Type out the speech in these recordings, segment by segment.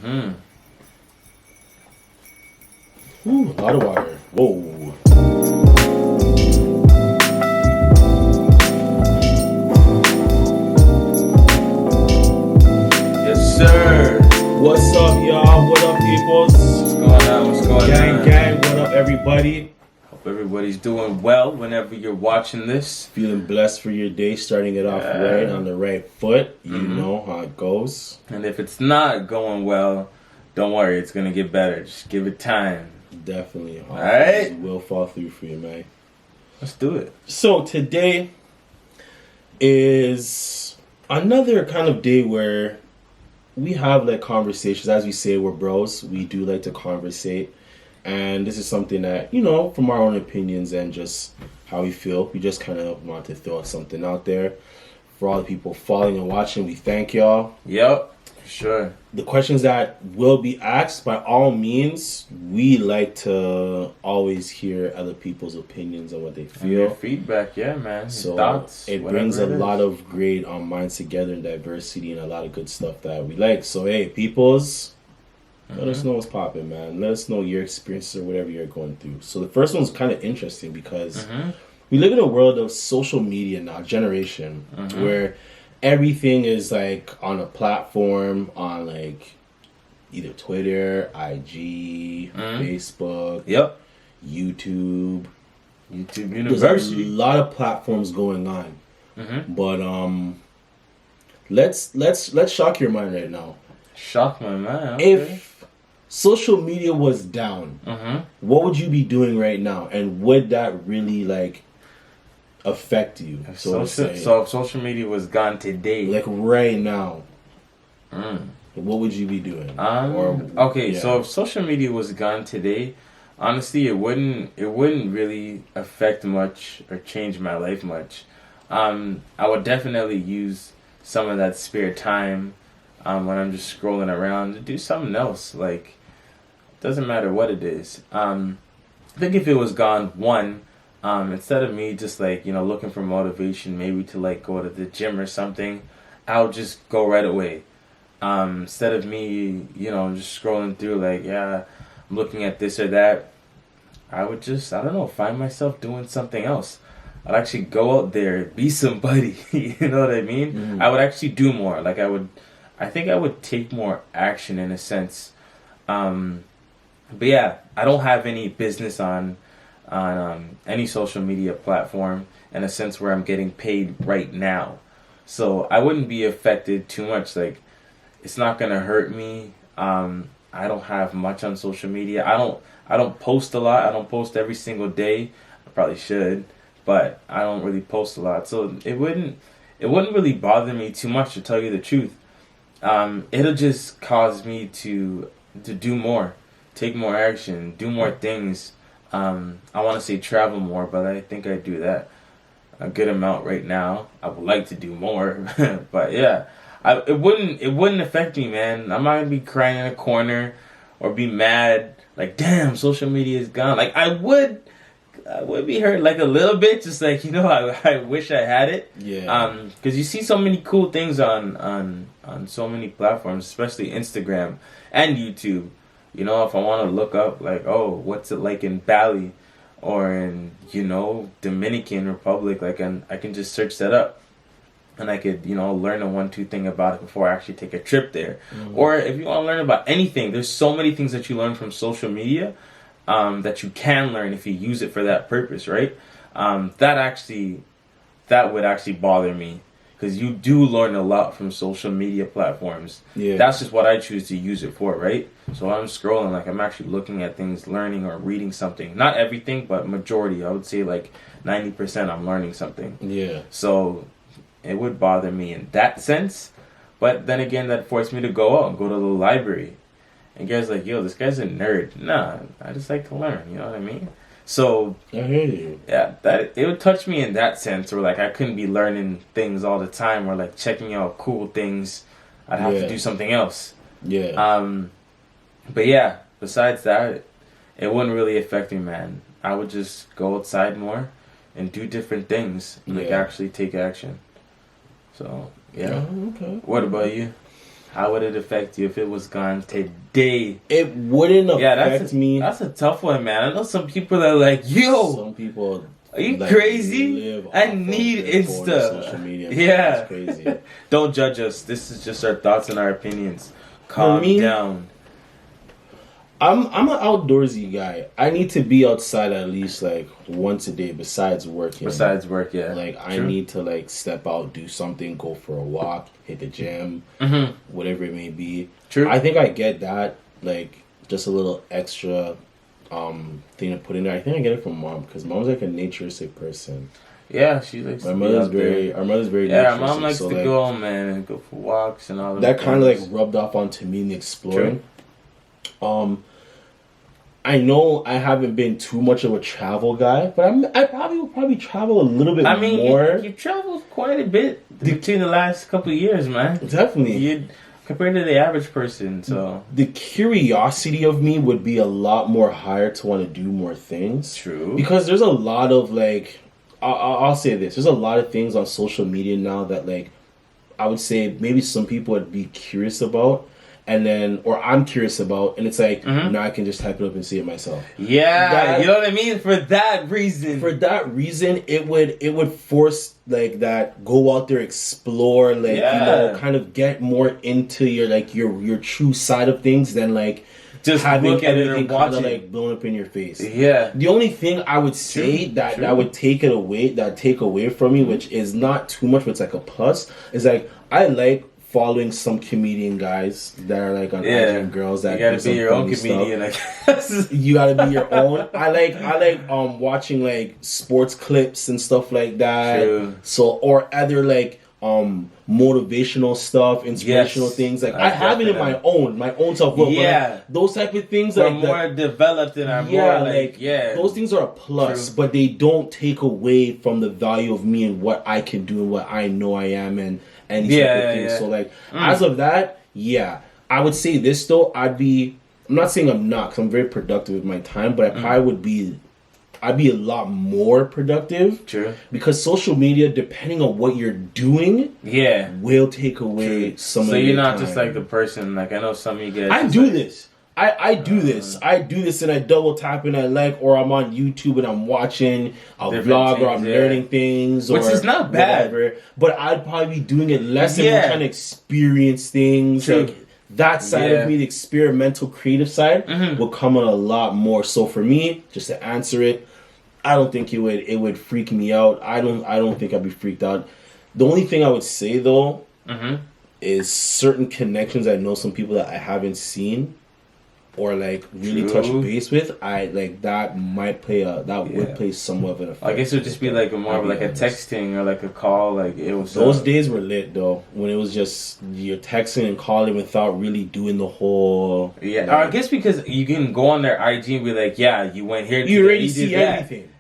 Mm-hmm. Ooh, a lot of water. Whoa. Yes, sir. What's up, y'all? What up, peoples? What's going on? What's going on? Gang. What up, everybody? Hope everybody's doing well whenever you're watching this. Feeling blessed for your day, starting it off right on the right foot. You know how it goes. And if it's not going well, don't worry. It's going to get better. Just give it time. Definitely. All right. Will fall through for you, man. Let's do it. So today is another kind of day where we have like conversations. As we say, we're bros. We do like to conversate. And this is something that, you know, from our own opinions and just how we feel, we just kind of want to throw something out there. For all the people following and watching, we thank y'all. Yep, for sure. The questions that will be asked, by all means, we like to always hear other people's opinions on what they feel. Your feedback, yeah, man. So thoughts, it brings a is. lot of great minds together and diversity and a lot of good stuff that we like. So hey, peoples, let us know what's popping, man. Let us know your experiences or whatever you're going through. So the first one's kind of interesting because we live in a world of social media now, generation, where everything is like on a platform, on like either Twitter, IG, Facebook, YouTube. YouTube There's University. a lot of platforms going on. But let's shock your mind right now. Shock my mind. Okay. If social media was down, what would you be doing right now? And would that really like affect you? So if social media was gone today, like right now, what would you be doing? So if social media was gone today, honestly, it wouldn't really affect much or change my life much. I would definitely use some of that spare time when I'm just scrolling around to do something else. Like, doesn't matter what it is. I think if it was gone, instead of me just like, you know, looking for motivation, maybe to like go to the gym or something, I'll just go right away. Instead of me, you know, just scrolling through like, I'm looking at this or that, I would just, I don't know, find myself doing something else. I'd actually go out there, be somebody, you know what I mean? I would actually do more. Like I think I would take more action in a sense. But yeah, I don't have any business on any social media platform in a sense where I'm getting paid right now. So I wouldn't be affected too much. Like, it's not gonna hurt me. I don't have much on social media. I don't post a lot. I don't post every single day. I probably should, but I don't really post a lot. So it wouldn't really bother me too much, to tell you the truth. It'll just cause me to do more, take more action, do more things. I want to say travel more, but I think I do that a good amount right now. I would like to do more, but yeah, it wouldn't affect me, man. I'm not gonna be crying in a corner or be mad like, damn, social media is gone. Like I would be hurt like a little bit, just like, you know, I wish I had it. Yeah. Because you see so many cool things on so many platforms, especially Instagram and YouTube. You know, if I want to look up like, oh, what's it like in Bali or in, you know, Dominican Republic, like I can just search that up. And I could, you know, learn a 1-2 thing about it before I actually take a trip there. Or if you want to learn about anything, there's so many things that you learn from social media that you can learn if you use it for that purpose, right? That would actually bother me, because you do learn a lot from social media platforms. Yeah. That's just what I choose to use it for, right? So I'm scrolling, like I'm actually looking at things, learning or reading something. Not everything, but majority. I would say like 90% I'm learning something. Yeah. So it would bother me in that sense. But then again, that forced me to go out and go to the library. And guys like, yo, this guy's a nerd. Nah, I just like to learn, you know what I mean? So I hear you. yeah, that it would touch me in that sense, where like I couldn't be learning things all the time, or like checking out cool things. I'd have to do something else. Yeah. But yeah, besides that, it wouldn't really affect me, man. I would just go outside more and do different things, and like actually take action. So yeah. Okay. What about you? How would it affect you if it was gone today? It wouldn't affect me. That's a tough one, man. I know some people that are like, yo. Some people. Are you crazy? I need Insta. Social media. Yeah. It's crazy. Don't judge us. This is just our thoughts and our opinions. Calm down. I'm an outdoorsy guy. I need to be outside at least like once a day besides working. Besides work, yeah. Like True. I need to like step out, do something, go for a walk, hit the gym, whatever it may be. True. I think I get that, like just a little extra thing to put in there. I think I get it from mom because mom's like a naturistic person. Yeah, she likes our mother's very yeah, our mom likes to go, man, and go for walks and all that kind of like rubbed off onto me in exploring. True. I know I haven't been too much of a travel guy, but I probably will travel a little bit more. I mean, you've traveled quite a bit between the last couple of years, man. Definitely. Compared to the average person, so. The curiosity of me would be a lot more higher to want to do more things. True. Because there's a lot of, like, I'll say this. There's a lot of things on social media now that, like, I would say maybe some people would be curious about. And then, or I'm curious about, and it's like, now I can just type it up and see it myself. Yeah, you know what I mean? For that reason, it would force, like, that, go out there, explore, like, you know, kind of get more into your, like, your true side of things than, like, just having look at it or watch it, like, blown up in your face. Yeah. The only thing I would say that would take away from me, which is not too much, but it's like a plus, is like, I like following some comedian guys that are like on Adrian girls that you gotta be your own comedian. I guess. You gotta be your own. I like watching like sports clips and stuff like that. True. So or other like motivational stuff, inspirational things. Like I have it in my own self. But those type of things are like more developed and are more like those things are a plus, but they don't take away from the value of me and what I can do and what I know I am and these type of things. So like as of that, I would say this though. I'm not saying I'm not, because I'm very productive with my time, but I probably I'd be a lot more productive. True. Because social media, depending on what you're doing, will take away some of your time. So you're not just like the person, like I know some of you guys. I do this. I do this and I double tap and I like, or I'm on YouTube and I'm watching a vlog or I'm learning things. Which is not bad. Whatever. But I'd probably be doing it less and more trying to experience things. True. Like, that side of me, the experimental creative side, will come on a lot more. So for me, just to answer it, I don't think it would freak me out. I don't think I'd be freaked out. The only thing I would say though is certain connections I know some people that I haven't seen or like really touch base with, I like that might play would play somewhat of an effect. I guess it would just be like more of like a texting or like a call. Like it was those days were lit though, when it was just you're texting and calling without really doing the whole. Yeah, like, I guess because you can go on their IG and be like, yeah, you went here. You already see everything.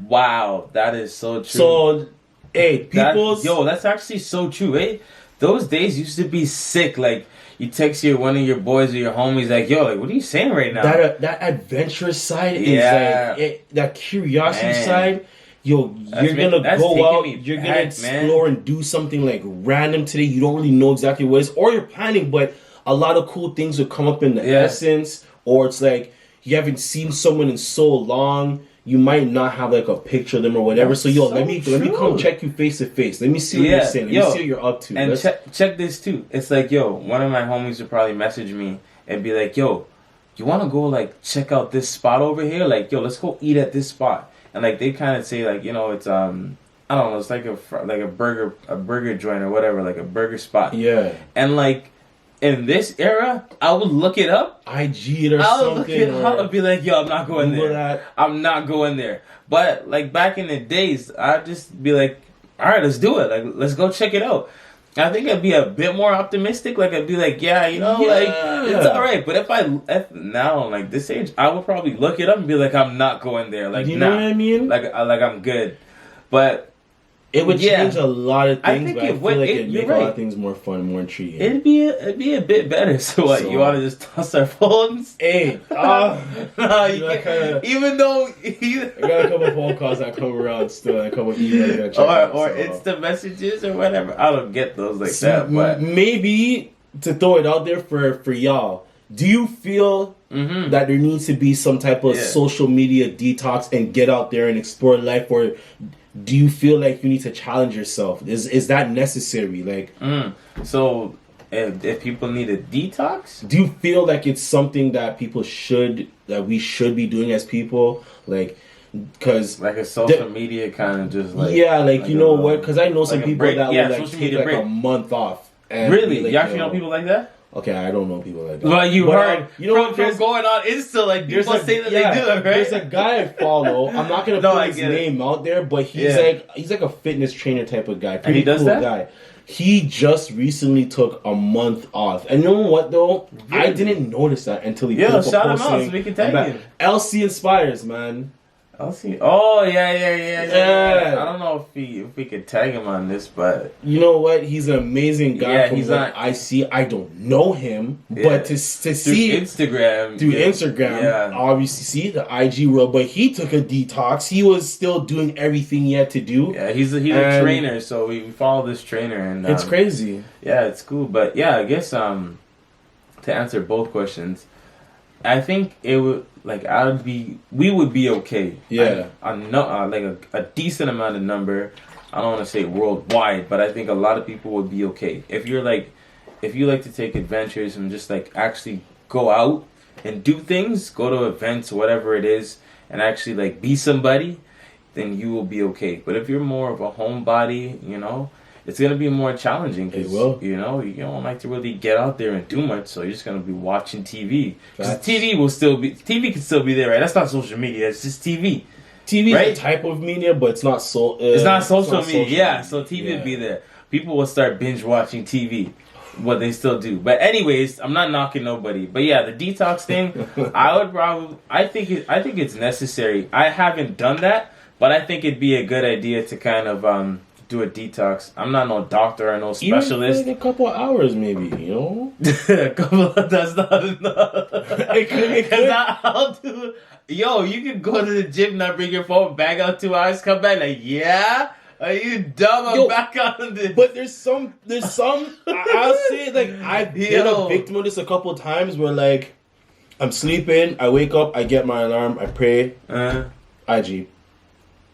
Wow, that is so true. So, hey, that's actually so true. Eh, those days used to be sick. Like. You text one of your boys or your homies like, yo, like, what are you saying right now? That adventurous side is like that curiosity side. Yo, you're gonna go out, you're gonna explore and do something like random today. You don't really know exactly what it is, or you're planning, but a lot of cool things will come up in the essence, or it's like you haven't seen someone in so long. You might not have like a picture of them or whatever. That's let me come check you face to face. Let me see what you're saying. Let me see what you're up to. And check this too. It's like, yo, one of my homies would probably message me and be like, yo, you want to go like check out this spot over here? Like, yo, let's go eat at this spot. And like they kind of say like, you know, it's I don't know, it's like a burger joint or whatever, like a burger spot. Yeah. And like. In this era, I would look it up. IG or something. I would look it up and be like, yo, I'm not going there. I'm not going there. But, like, back in the days, I'd just be like, all right, let's do it. Like, let's go check it out. I think I'd be a bit more optimistic. Like, I'd be like, like, it's all right. But if now, like, this age, I would probably look it up and be like, I'm not going there. Like, you know what I mean? Like I'm good. But... It would change a lot of things, but I feel like it'd make a lot of things more fun, more intriguing. It'd be a bit better. So what, you want to just toss our phones? Hey, even though... I got a couple phone calls that come around still, a couple emails. Or Insta messages or whatever. I don't get those like that, but... Maybe to throw it out there for y'all. Do you feel that there needs to be some type of social media detox and get out there and explore life, or do you feel like you need to challenge yourself? Is that necessary? Like, so if people need a detox, do you feel like it's something that we should be doing as people? Like, because like a social media kind of just like you know what? Because I know some people that would like take like a month off. And really, like, you actually know people like that? Okay, I don't know people like that. Well, you heard you know from going on Insta, like people say that they do it, right? There's a guy I follow. I'm not gonna put his name out there, but he's like a fitness trainer type of guy. Pretty cool guy. He just recently took a month off, and you know what though? Really? I didn't notice that until he put up a shout him out so we can tag him. LC Inspires, man. LC. Oh yeah. I don't know if we could tag him on this, but you know what? He's an amazing guy. From what I see. I don't know him, but to see Instagram, obviously see the IG world. But he took a detox. He was still doing everything he had to do. Yeah, he's a trainer, so we follow this trainer, and it's crazy. Yeah, it's cool, but yeah, I guess to answer both questions, I think it would. Like we would be okay. Yeah, I know, like a decent amount of number. I don't want to say worldwide, but I think a lot of people would be okay. If you like to take adventures and just like actually go out and do things, go to events, whatever it is, and actually like be somebody, then you will be okay. But if you're more of a homebody, you know, it's gonna be more challenging because you know you don't like to really get out there and do much, so you're just gonna be watching TV. Because TV can still be there, right? That's not social media; it's just TV. TV is a type of media, but it's not so. It's not social media. Yeah, so TV would be there. People will start binge watching TV. What they still do, but anyways, I'm not knocking nobody. But yeah, the detox thing, I think it's necessary. I haven't done that, but I think it'd be a good idea to kind of do a detox. I'm not no doctor or no specialist. Even like a couple of hours, maybe, you know. That's not enough. Because I'll do. Yo, you can go to the gym, not bring your phone, bag out 2 hours, come back like, yeah. Are you dumb? I'm back on this. But there's some. I'll say like I've been a victim of this a couple of times where like I'm sleeping, I wake up, I get my alarm, I pray, IG.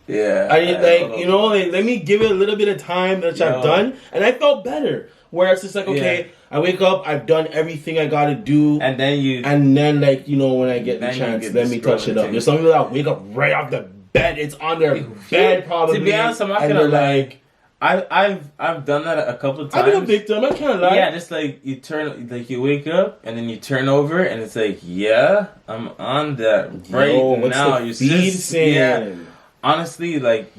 Yeah, let me give it a little bit of time that I've done, and I felt better. Where it's just like, okay, I wake up, I've done everything I gotta do, and then like when I get the chance, let me touch it up. There's some people that wake up right off the bed, it's on their bed probably. To be honest, I'm not gonna lie. I've done that a couple of times. I've been a victim. I can't lie. Yeah, just like you wake up and then you turn over and it's like, I'm on that right now. You see, honestly, like,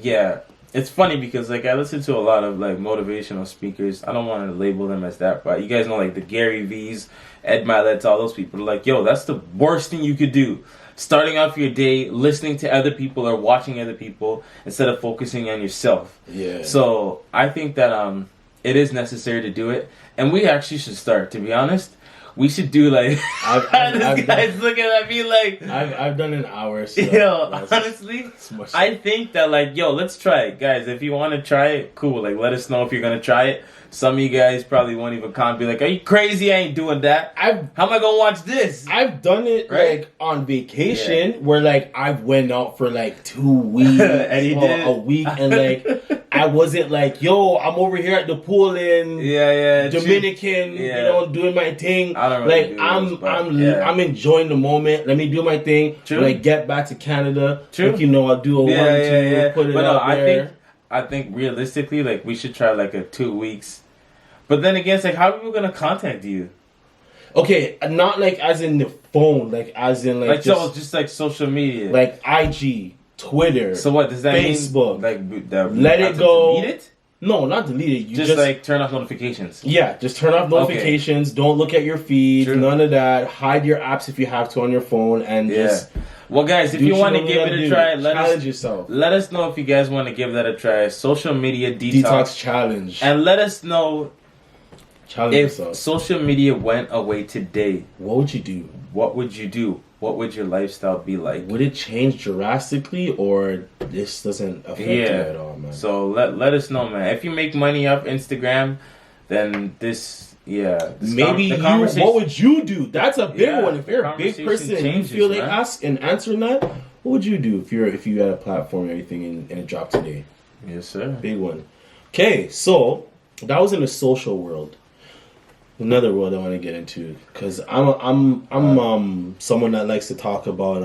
it's funny because like I listen to a lot of like motivational speakers. I don't want to label them as that, but you guys know like the Gary V's, Ed Milet's, all those people are like, yo, that's the worst thing you could do. Starting off your day listening to other people or watching other people instead of focusing on yourself. Yeah. So I think that it is necessary to do it, and we actually should start. To be honest, we should do like. This guy's looking at me like. I've done an hour. So honestly, I think that like let's try it, guys. If you want to try it, cool. Like let us know if you're gonna try it. Some of you guys probably won't even comment. Be like, "Are you crazy? I ain't doing that. How am I gonna watch this?" I've done it like on vacation, where like I went out for like 2 weeks, a week, and like I wasn't like, "Yo, I'm over here at the pool in Dominican, doing my thing." I don't really I'm enjoying the moment. Let me do my thing. When I get back to Canada, like, I'll do a 1, 2, put it out there. I think realistically, like we should try like a 2 weeks. But then again, it's like, how are people gonna contact you? Okay, not like as in the phone, like as in like just like social media, like IG, Twitter. So what does that Facebook, mean? Like let it go. Delete it? No, not delete it. You just like turn off notifications. Yeah, just turn off notifications. Okay. Don't look at your feed. True. None of that. Hide your apps if you have to on your phone, and just. Well, guys, if you want to give it a try, challenge yourself. Let us know if you guys want to give that a try. Social media detox challenge, and let us know if yourself. Social media went away today. What would you do? What would you do? What would your lifestyle be like? Would it change drastically, or this doesn't affect you at all, man? So let us know, man. If you make money off Instagram, then this Yeah. Maybe what would you do? That's a big one. If you're a big person and you feel like ask and answering that, what would you do if you had a platform and everything and it dropped today? Yes, sir. Big one. Okay, so that was in the social world. Another world I want to get into because I'm someone that likes to talk about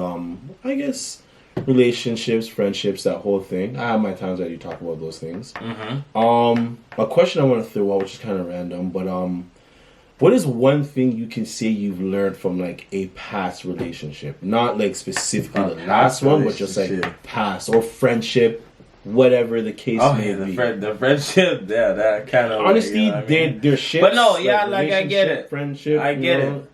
I guess relationships, friendships, that whole thing. I have my times I do talk about those things. A question I want to throw out, which is kind of random, but what is one thing you can say you've learned from like a past relationship? Not like specifically the last one, but just like past or friendship, whatever the case may be. The friendship, yeah, that kind of. Honestly, you know they're shit. But no, yeah, like I get it. Friendship, I get it.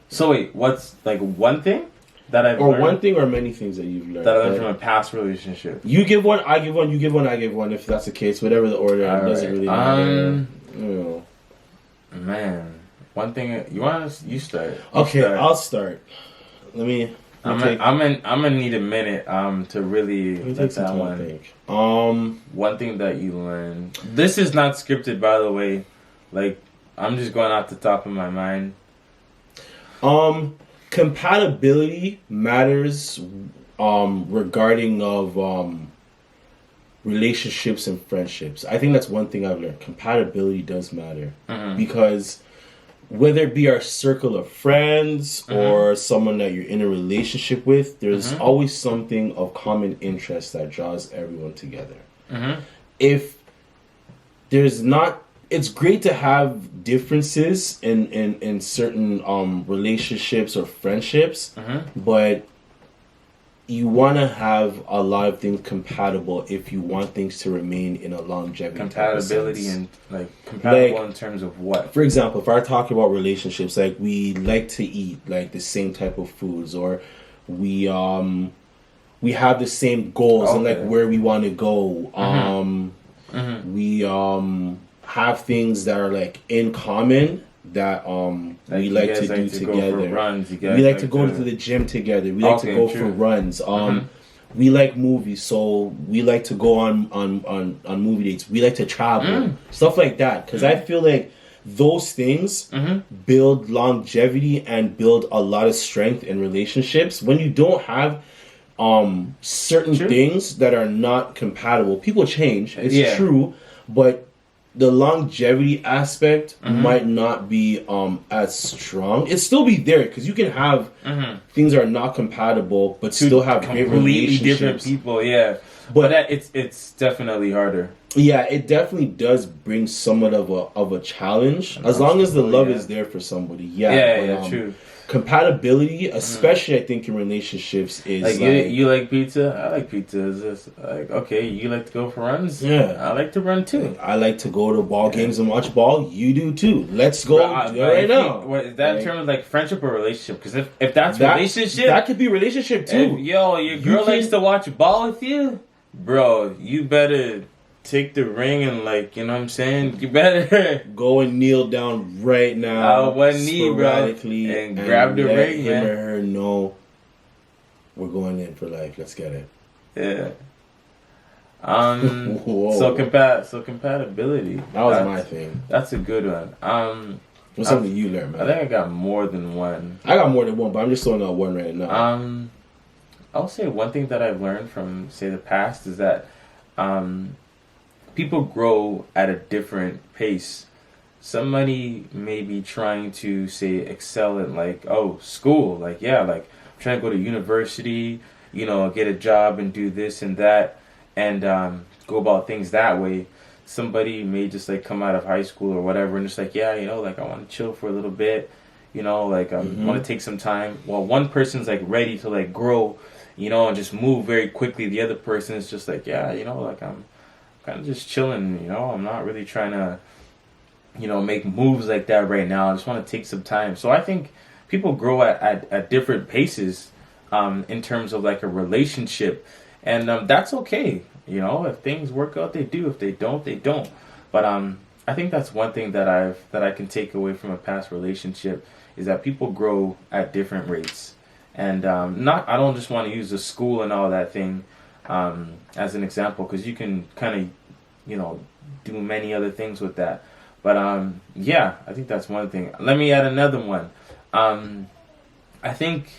So wait, what's like one thing that I've learned? Or one thing or many things that you've learned that I learned from a past relationship. You give one, I give one. You give one, I give one. If that's the case, whatever the order, it doesn't really matter. Man, one thing you start. Okay, I'll start. Let me. I'm gonna need a minute to really let that one think. One thing that you learned. This is not scripted, by the way. Like I'm just going off the top of my mind. Compatibility matters regarding of relationships and friendships. I think that's one thing I've learned. Compatibility does matter because whether it be our circle of friends or someone that you're in a relationship with, there's always something of common interest that draws everyone together. If there's not, it's great to have differences in certain relationships or friendships, but you want to have a lot of things compatible if you want things to remain in a longevity. Compatibility and compatible in terms of what? For example, if I talk about relationships, like we like to eat like the same type of foods, or we have the same goals and like where we want to go. We have things that are like in common that we like to do together. We like to go to the gym together. We like to go for runs. We like movies, so we like to go on movie dates. We like to travel, stuff like that. Because I feel like those things build longevity and build a lot of strength in relationships. When you don't have certain things that are not compatible, people change. It's true, but the longevity aspect might not be as strong. It'll still be there because you can have things that are not compatible, but still have great relationships. Different people, but it's definitely harder. Yeah, it definitely does bring somewhat of a challenge as long as the love is there for somebody. True. Compatibility, especially I think in relationships, is like you like pizza. I like pizza. Is this like okay? You like to go for runs. Yeah, I like to run too. I like to go to ball games and watch ball. You do too. Let's go right now. What is that in terms of like friendship or relationship? Because if that's relationship, that could be relationship too. Your girl likes to watch ball with you, bro. You better take the ring and like, you know what I'm saying? You better go and kneel down right now. One knee, bro, and grab the ring, him or her know we're going in for life. Let's get it. Yeah. So compatibility. That was my thing. That's a good one. What's something you learned, man? I think I got more than one. I got more than one, but I'm just throwing out one right now. I'll say one thing that I've learned from say the past is that people grow at a different pace. Somebody may be trying to say excel at like school, like I'm trying to go to university, get a job and do this and that, and go about things that way. Somebody may just like come out of high school or whatever and just like I want to chill for a little bit, I want to take some time. Well, one person's like ready to like grow, and just move very quickly. The other person is just like I'm kind of just chilling, I'm not really trying to, make moves like that right now. I just want to take some time. So I think people grow at different paces in terms of like a relationship. And that's okay. If things work out, they do. If they don't, they don't. But I think that's one thing that I can take away from a past relationship is that people grow at different rates. And I don't just want to use the school and all that thing as an example, because you can kind of, do many other things with that. But yeah, I think that's one thing. Let me add another one. I think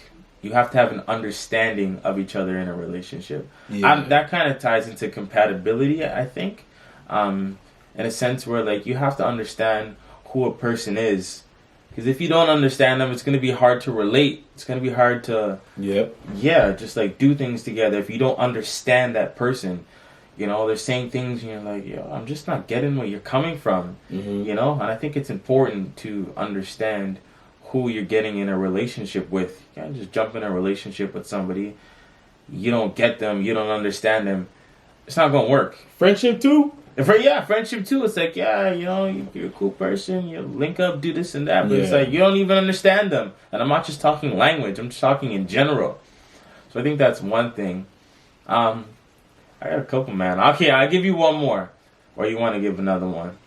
you have to have an understanding of each other in a relationship. That kind of ties into compatibility, I think, in a sense where like you have to understand who a person is. Because if you don't understand them, it's going to be hard to relate. It's going to be hard to, just like do things together. If you don't understand that person, you know, they're saying things and you're like, yo, I'm just not getting where you're coming from, you know? And I think it's important to understand who you're getting in a relationship with. You can't just jump in a relationship with somebody. You don't get them. You don't understand them. It's not going to work. Friendship too? Friendship too. It's like, yeah, you know, you're a cool person. You link up, do this and that. But it's like, you don't even understand them. And I'm not just talking language. I'm just talking in general. So I think that's one thing. I got a couple, man. Okay, I'll give you one more. Or you want to give another one?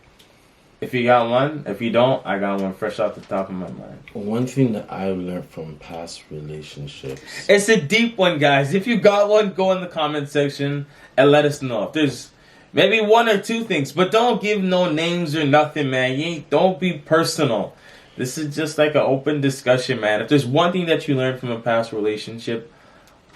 If you got one. If you don't, I got one fresh off the top of my mind. One thing that I learned from past relationships. It's a deep one, guys. If you got one, go in the comment section and let us know. If there's maybe one or two things, but don't give no names or nothing, man. Don't be personal. This is just like an open discussion, man. If there's one thing that you learned from a past relationship,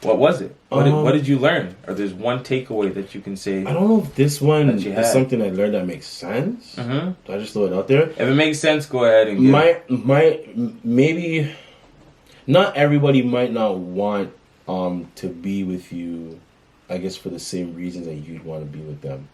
what was it? What did you learn? Or there's one takeaway that you can say? I don't know if this one is something I learned that makes sense. I just throw it out there. If it makes sense, go ahead and maybe not everybody might not want to be with you, I guess, for the same reasons that you'd want to be with them.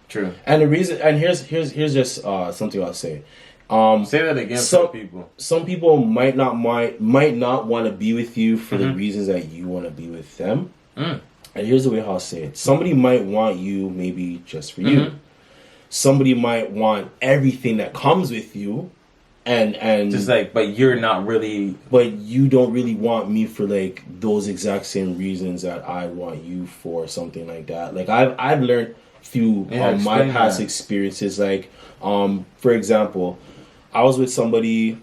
True. And the reason, and here's just something I'll say. Say that again for people. Some people might not want to be with you for the reasons that you want to be with them. And here's the way I'll say it. Somebody might want you maybe just for you. Somebody might want everything that comes with you. And just like, but you're not really. But you don't really want me for like those exact same reasons that I want you for, something like that. Like I've learned through my past experiences. Like for example, I was with somebody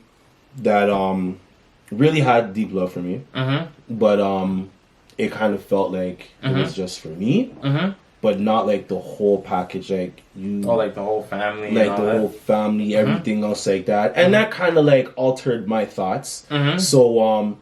that really had deep love for me, but it kind of felt like it was just for me. But not like the whole package, like you. Oh, like the whole family. Like the whole family, everything else like that. And that kind of like altered my thoughts. So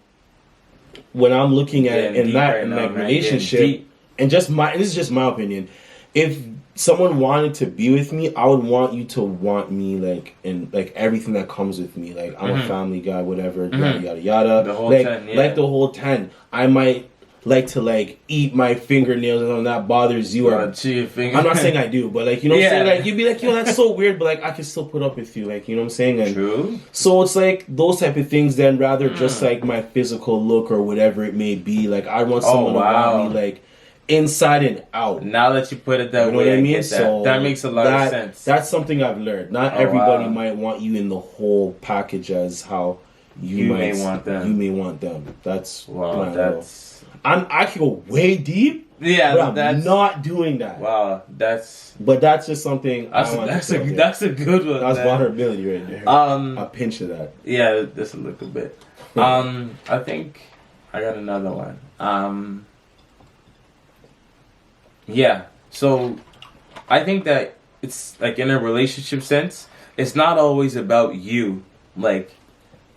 when I'm looking at it in that relationship, and this is just my opinion, if someone wanted to be with me, I would want you to want me like in like everything that comes with me. Like I'm a family guy, whatever, yada yada yada. The whole like 10, like the whole 10. I might like to like eat my fingernails and that bothers you. Or, I'm not saying I do, but like, you know what I'm saying? Like you'd be like, yo, that's so weird, but like I can still put up with you, like, you know what I'm saying? And true. So it's like those type of things then, rather just like my physical look or whatever it may be. Like I want someone to want me like inside and out. Now that you put it that way, you know what I mean? So that makes a lot of sense. That's something I've learned. Not everybody might want you in the whole package as how you may want them. You may want them. That's that's. I can go way deep. Yeah, but I'm not doing that. Wow, But that's just something. That's a good one. That's vulnerability right there. A pinch of that. Yeah, just a little bit. I think I got another one. Yeah. So I think that it's like in a relationship sense, it's not always about you. Like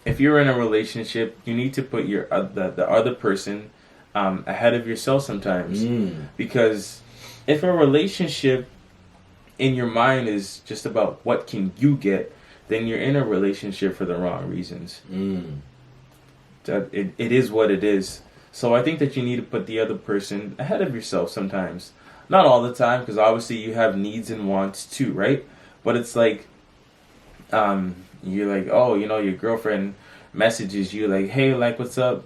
if you're in a relationship, you need to put your the other person ahead of yourself sometimes. Because if a relationship in your mind is just about what can you get, then you're in a relationship for the wrong reasons. It is what it is. So I think that you need to put the other person ahead of yourself sometimes. Not all the time, because obviously you have needs and wants too, right? But it's like, you're like, oh, you know, your girlfriend messages you like, hey, like, what's up?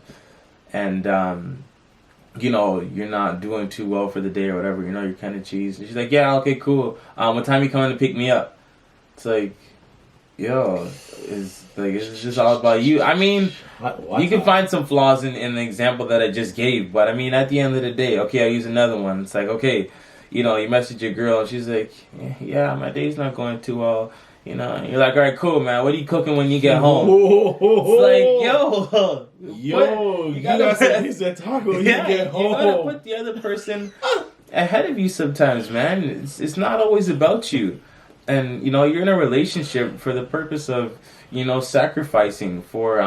And, you know, you're not doing too well for the day or whatever, you know, you're kind of cheesed. And she's like, yeah, okay, cool. What time you coming to pick me up? It's like, yo, it's just all about you. I mean, you can find some flaws in the example that I just gave, but I mean, at the end of the day, okay, I'll use another one. It's like, okay, you know, you message your girl, and she's like, yeah, my day's not going too well. You know, and you're like, all right, cool, man. What are you cooking when you get home? It's like, you got some pizza taco when you get home. You gotta put the other person ahead of you sometimes, man. It's not always about you. and you know, you're in a relationship for the purpose of, you know, sacrificing for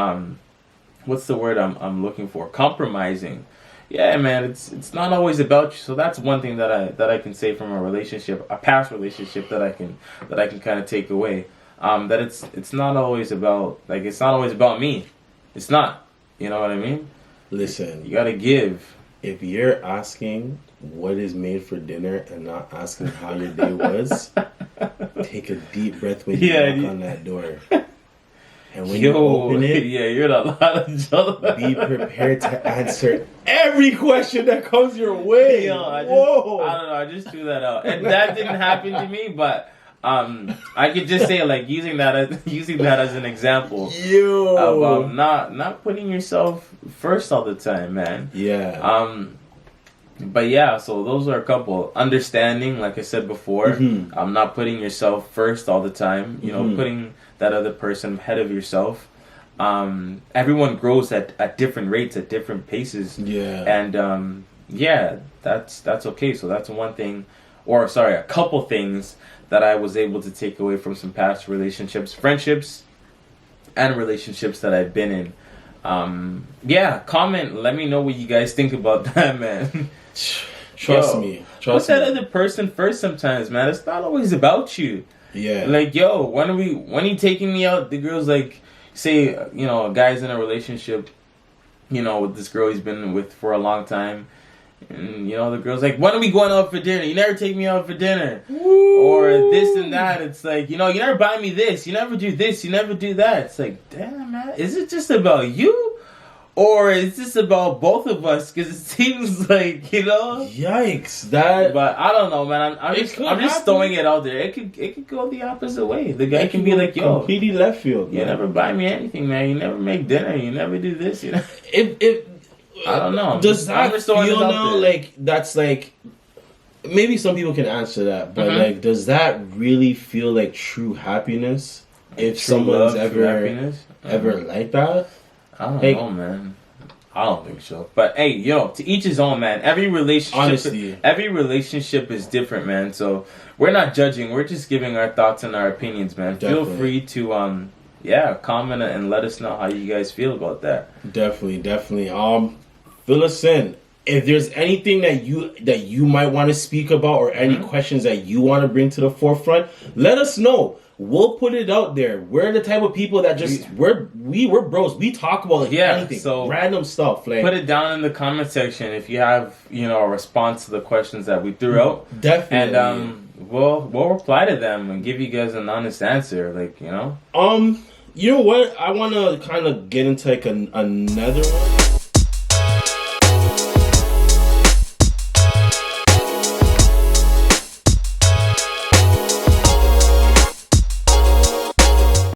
what's the word I'm looking for? Compromising. Yeah, man, it's not always about you. So that's one thing that I can say from a relationship, a past relationship that I can kind of take away. That it's not always about, like, it's not always about me. It's not. You know what I mean? Listen, you gotta give. If you're asking what is made for dinner and not asking how your day was, take a deep breath when you knock on that door. And when you open it, you're in a lot of trouble. Be prepared to answer every question that comes your way. I don't know. I just threw that out, and that didn't happen to me. But I could just say, like, using that as an example of not putting yourself first all the time, man. Yeah. But yeah, so those are a couple. Understanding, like I said before, not putting yourself first all the time. You know, putting that other person ahead of yourself. Everyone grows at different rates, at different paces. Yeah. And that's okay. So that's one thing, or sorry, a couple things that I was able to take away from some past relationships, friendships, and relationships that I've been in. Comment. Let me know what you guys think about that, man. Trust me. Put that other person first sometimes, man. It's not always about you. Yeah. Like, when are you taking me out? The girl's like, say, you know, a guy's in a relationship, you know, with this girl he's been with for a long time. And, you know, the girl's like, when are we going out for dinner? You never take me out for dinner. Woo! Or this and that. It's like, you know, you never buy me this. You never do this. You never do that. It's like, damn, man. Is it just about you? Or is this about both of us? Because it seems like, you know. Yikes! But I don't know, man. I'm just throwing it out there. It could go the opposite way. The guy can be like, yo, completely left field. You never buy me anything, man. You never make dinner. You never do this. You know. I don't know. Does that feel now like that's like? Maybe some people can answer that, but like, does that really feel like true happiness? If someone's ever like that? I don't know, man. I don't think so. But hey, to each his own, man. Every relationship is different, man. So we're not judging. We're just giving our thoughts and our opinions, man. Definitely. Feel free to comment and let us know how you guys feel about that. Definitely. Fill us in. If there's anything that you might want to speak about or any questions that you want to bring to the forefront, let us know. We'll put it out there. We're the type of people that just we're bros. We talk about anything, so random stuff. Like, put it down in the comment section if you have a response to the questions that we threw out. Definitely, and we'll reply to them and give you guys an honest answer. Like, you know what? I want to kind of get into like another one.